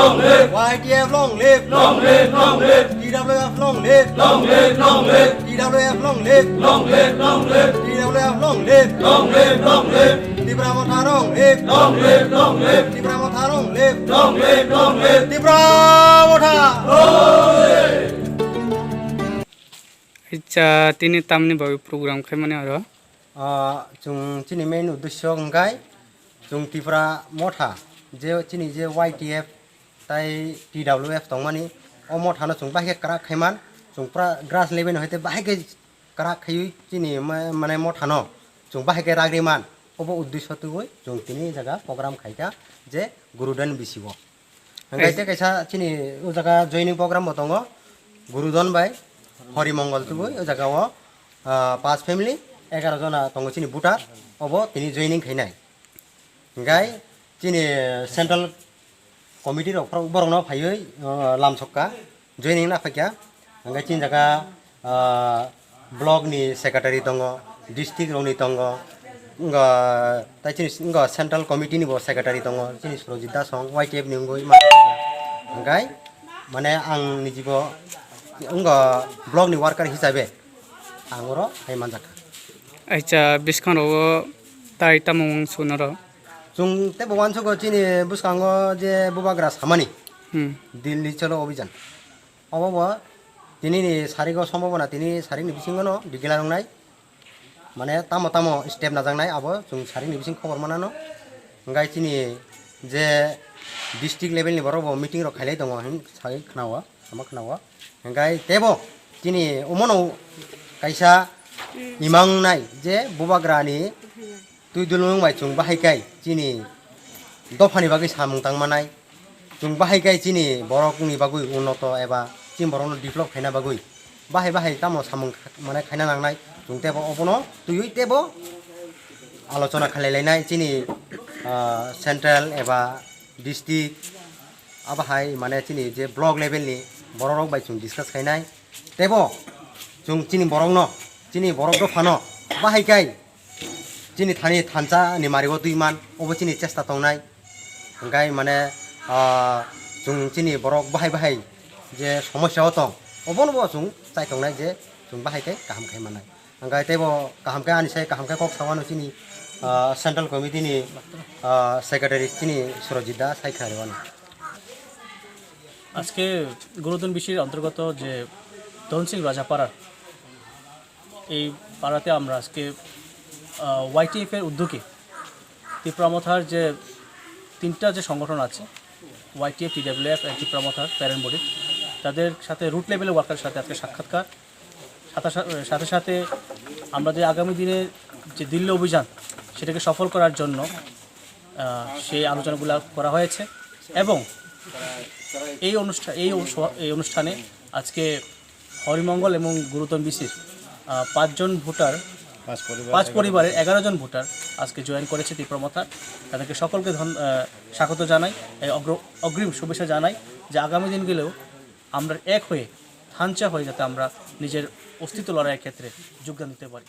long live, YTF long live, long live, long live, TWF long live, long live, long live, TWF long live, long live, long live, TWF long live, long live, long live, Tibra Motha long live, long live, long live, Tibra Motha long live, long live, long live. Tibra Motha. इच्छा तिनी तामनि भावी programme खाय माने आरो जों चिनि main उद्देश्य अंगाय जों Tibra Motha जे चिनि जे YTF ताई TWF तंमानि अ मथानो जों बाहे करा खायमान जों प्रा ग्रास लेबेन होते बाहे के करा खायु चिनि माने मथानो जों बाहे के राग्रिमान अबो उद्देश्य तुगै जों तिनि जगह प्रोग्राम खायका जे गुरुदन बिसिबो अंगायते कैसा चिनि ओ जगह जॉइनिंग प्रोग्राम बतंगो गुरुदन बाय हरिमंगल तुगै ओ जगह 5 फैमिली 11 जना तंगो चिनि बुटा अबो तिनि जॉइनिंग खायनाय गाय चिनि सेंट्रल कमिटी रफ्राव बरंना फायै लामसक्का जॉइनिंग ना फायका अंगाय चिन जगह ब्लॉक नि सेक्रेटारि दङ डिस्ट्रिक्ट रंनि दङ ताई चिनि सेंट्रल कमिटी नि बो सेक्रेटारि दङ चिनि सुरजित दास YTF नि ngoi मा अंगाय माने आं निजिबो ब्लॉक नि वर्कर हिसाबै आंरो हायमान जाखा इच्छा बिस्खानो ताई तामंग सुनरो जों ते भगवान सगो चिनि बुसखांगो जे बुबाग्रा सामानि दिल्ली चलो अभियान अबाबो तिनि सारिगो सम्भावना तिनि सारिनि बिसिंगनो दिगिला रंनाय माने तामो तामो स्टेप नाजांनाय आबो जों सारिनि बिसिं खबर मानानो गाय चिनि जे डिस्ट्रिक्ट लेवल नि बरबो मीटिंग रो खायलाय दङ हिन सागै खनावा सामा खनावा गाय तेबो चिनि उमनो कायसा इमांनाय जे बुबाग्रानि तुई दुलुं बाय जों बाहायकाय चिनि दफानि बागै सामुंतां मानाय जों बाहायकाय चिनि बरकनि बागै उन्नत एबा चिन बरनो डेभलप खायना बागै बाहाय तामो सामुं माने खायना नांनाय जों तेबो अबनो तुई तेबो आलोचना खालायलायनाय चिनि सेंट्रल एबा डिस्ट्रिक्ट आबाहाय माने चिनि जे ब्लॉक लेवलनि बरक बाय जों डिसकास खायनाय तेबो जों चिनि बरकनो चिनि बरक दफानो बाहायकाय चिनि थानि थानसा नि मारिगो दुइमान अबो चिनि चेष्टा तंनाय गाय माने जों चिनि बरक बाहाय जे समस्या दं अबनो जों चाइ तंनाय जे जों बाहायकाय गाहाम खाय मानाय गाय तेबो गाहाम खाय आनिसाय गाहाम खाय कक सावानो चिनि सेंट्रल कमिटी नि सेक्रेटारि चिनि सुरजित दा सायखारेवानो আজকে গুরুদন বিশির অন্তর্গত যে দনসিং রাজাপাড়া এই পাড়াতে আমরা আজকে YTF এর উদ্যোগে ত্রিপুরা মথার যে তিনটা যে সংগঠন আছে YTF TWF এবং ত্রিপুরা মথার প্যারেন্ট বডি তাদের সাথে রুট লেভেলের ওয়ার্কারের সাথে আজকে সাক্ষাৎকার সাথে সাথে আমরা যে আগামী দিনে যে দিল্লি অভিযান সেটাকে সফল করার জন্য সেই আলোচনাগুলো করা হয়েছে এবং এই অনুষ্ঠানে আজকে হরিমঙ্গল এবং গুরুতম বিসির 5 জন ভোটার 5 পরিবারের 11 জন ভোটার আজকে জয়েন করেছে ত্রিপুরা মথার তাদেরকে সকলকে স্বাগত জানাই অগ্রিম শুভেচ্ছা জানাই যে আগামী দিনগুলোও আমরা এক হয়ে থানচা হয়ে যাতে আমরা নিজের অস্তিত্ব লড়াইয়ের ক্ষেত্রে যোগদান দিতে পারি।